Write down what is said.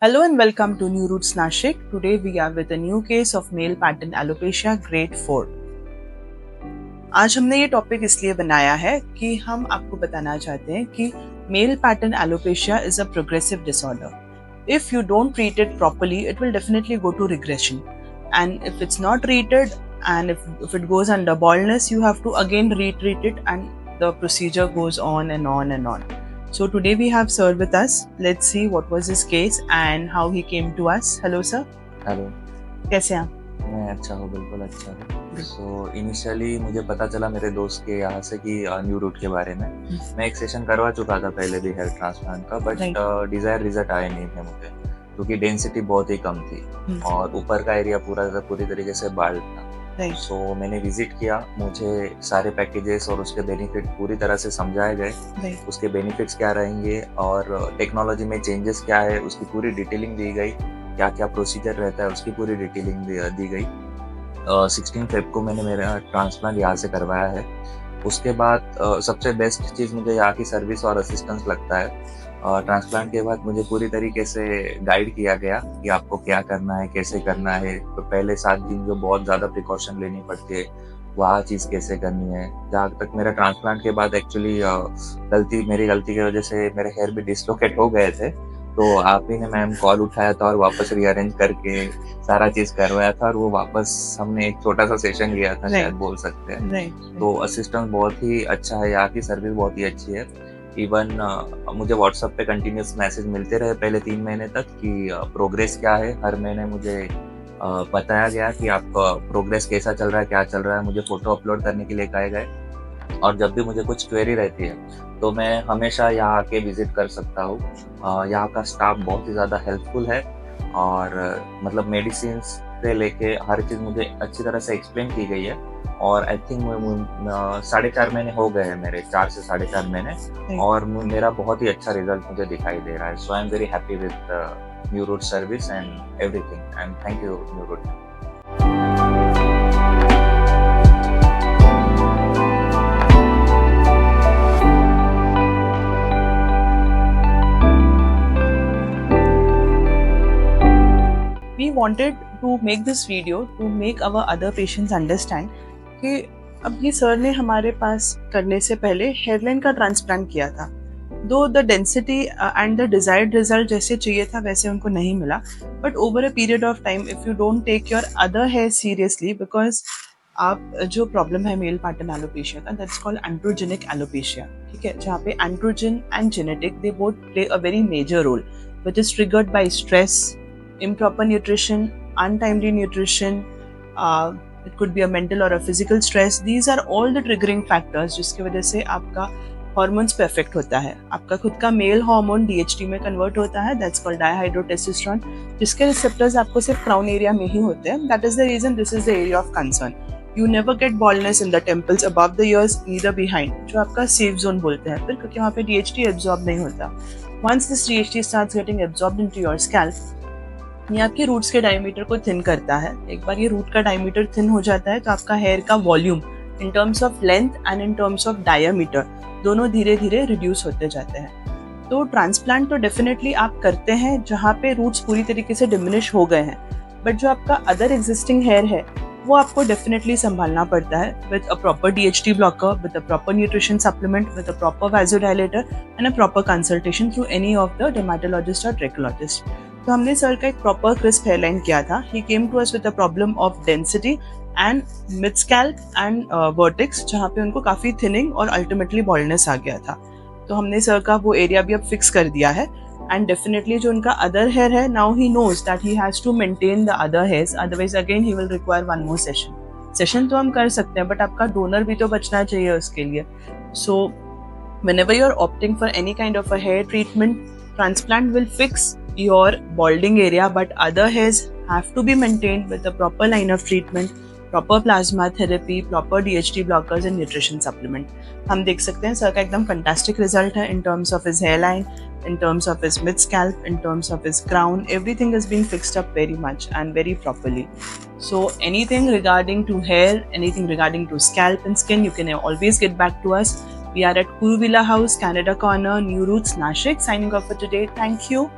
Hello and welcome to New Roots Nashik. Today we are with a new case of male pattern alopecia grade 4. आज हमने ये topic इसलिए बनाया है कि हम आपको बताना चाहते हैं कि mail pattern alopecia is a progressive disorder. If you don't treat it properly, it will definitely go to regression. And if it's not treated and if it goes under baldness, you have to again retreat it and the procedure goes on and on and on. So today we have sir with us. Let's see what was his case and how he came to us. Hello sir. Hello. कैसे हैं आप? मैं अच्छा हूँ, बिल्कुल अच्छा हूँ. So initially मुझे पता चला मेरे दोस्त के यहाँ से कि न्यू रूट के बारे में. मैं एक सेशन करवा चुका था पहले भी हेयर ट्रांसप्लांट का, बट डिजायर रिजल्ट आए नहीं थे मुझे क्योंकि डेंसिटी बहुत ही कम थी और ऊपर का एरिया पूरी तरीके से बाल्ड था. सो मैंने विजिट किया, मुझे सारे पैकेजेस और उसके बेनिफिट पूरी तरह से समझाए गए. उसके बेनिफिट्स क्या रहेंगे और टेक्नोलॉजी में चेंजेस क्या है उसकी पूरी डिटेलिंग दी गई. क्या क्या प्रोसीजर रहता है उसकी पूरी डिटेलिंग दी गई. 16 फेब को मैंने मेरा ट्रांसप्लांट यहाँ से करवाया है. उसके बाद सबसे बेस्ट चीज़ मुझे यहाँ की सर्विस और असिस्टेंस लगता है. ट्रांसप्लांट के बाद मुझे पूरी तरीके से गाइड किया गया कि आपको क्या करना है, कैसे करना है. तो पहले 7 दिन जो बहुत ज़्यादा प्रिकॉशन लेनी पड़ती है वह चीज़ कैसे करनी है. जहाँ तक मेरा ट्रांसप्लांट के बाद एक्चुअली मेरी गलती की वजह से मेरे हेयर भी डिसलोकेट हो गए थे. तो आप ही ने मैम कॉल उठाया था और वापस रीअरेंज करके सारा चीज़ करवाया था और वो वापस हमने एक छोटा सा सेशन लिया था, शायद बोल सकते हैं. तो असिस्टेंट बहुत ही अच्छा है, यहाँ की सर्विस बहुत ही अच्छी है. इवन मुझे व्हाट्सएप पे कंटिन्यूस मैसेज मिलते रहे पहले 3 महीने तक कि प्रोग्रेस क्या है. हर महीने मुझे बताया गया कि आप प्रोग्रेस कैसा चल रहा है, क्या चल रहा है. मुझे फ़ोटो अपलोड करने के लिए कहे गए और जब भी मुझे कुछ क्वेरी रहती है तो मैं हमेशा यहाँ आके विज़िट कर सकता हूँ. यहाँ का स्टाफ बहुत ही ज़्यादा हेल्पफुल है और मतलब मेडिसिन्स से लेके हर चीज़ मुझे अच्छी तरह से एक्सप्लेन की गई है. और आई थिंक 4.5 महीने हो गए हैं मेरे, 4 से 4.5 महीने, और मेरा बहुत ही अच्छा रिजल्ट मुझे दिखाई दे रहा है. So I am very happy with new route service and everything and thank you new route. We wanted to make this video to make our other patients understand कि अब ये सर ने हमारे पास करने से पहले हेयरलाइन का ट्रांसप्लांट किया था. Though the density and the desired result जैसे चाहिए था वैसे उनको नहीं मिला. But over a period of time if you don't take your other hair seriously, because आप जो प्रॉब्लम है मेल पैटर्न एलोपेशिया का, दैट्स कॉल्ड एंड्रोजेनिक एलोपेशिया. ठीक है, जहाँ पे androgen and genetic they both play a very major role which is triggered by stress, improper nutrition, untimely nutrition, it could be a mental or a physical stress. These are all the triggering factors जिसकी वजह से आपका hormones पे effect होता है. आपका खुद का मेल हार्मोन DHT में कन्वर्ट होता है, दैट्स कॉल्ड डायहाइड्रोटेस्टोस्टेरोन, जिसके रिसेप्टर्स आपको सिर्फ क्राउन एरिया में ही होते हैं. That is the reason this is the area of concern. You never get baldness in the temples above the ears, neither behind, जो आपका सेफ जोन बोलते हैं फिर, क्योंकि वहाँ पे DHT एब्जॉर्ब नहीं होता. Once this DHT starts getting absorbed into your scalp, ये आपके रूट्स के डायमीटर को थिन करता है. एक बार ये रूट का डायमीटर थिन हो जाता है तो आपका हेयर का volume in terms of length and in terms of diameter दोनों धीरे धीरे रिड्यूस होते जाते हैं. तो ट्रांसप्लांट तो डेफिनेटली आप करते हैं जहाँ पे रूट्स पूरी तरीके से डिमिनिश हो गए हैं, बट जो आपका अदर एग्जिस्टिंग हेयर है वो आपको डेफिनेटली संभालना पड़ता है with a proper DHT blocker, with a proper nutrition supplement, with a proper vasodilator and a proper consultation through any of the dermatologist और ट्रेकोलॉजिस्ट. तो हमने सर का एक प्रॉपर क्रिस्प हेयरलाइन किया था. He came to us with a problem of density and mid scalp and vertex, जहाँ पे उनको काफ़ी थिनिंग और अल्टीमेटली बॉल्डनेस आ गया था. तो हमने सर का वो एरिया भी अब फिक्स कर दिया है. एंड डेफिनेटली जो उनका अदर हेयर है, now he knows that he has to maintain the other hairs, otherwise again he will require one more session तो हम कर सकते हैं, बट आपका डोनर भी तो बचना चाहिए उसके लिए. सो whenever you're opting for any kind of a hair treatment, transplant will fix your balding area, but other hairs have to be maintained with a proper line of treatment, proper plasma therapy, proper DHT blockers and nutrition supplement. हम देख सकते हैं sir का एकदम fantastic result है in terms of his hairline, in terms of his mid scalp, in terms of his crown. Everything is being fixed up very much and very properly. So anything regarding to hair, anything regarding to scalp and skin, you can always get back to us. We are at Kuruvilla House, Canada Corner, New Roots, Nashik. Signing off for today. Thank you.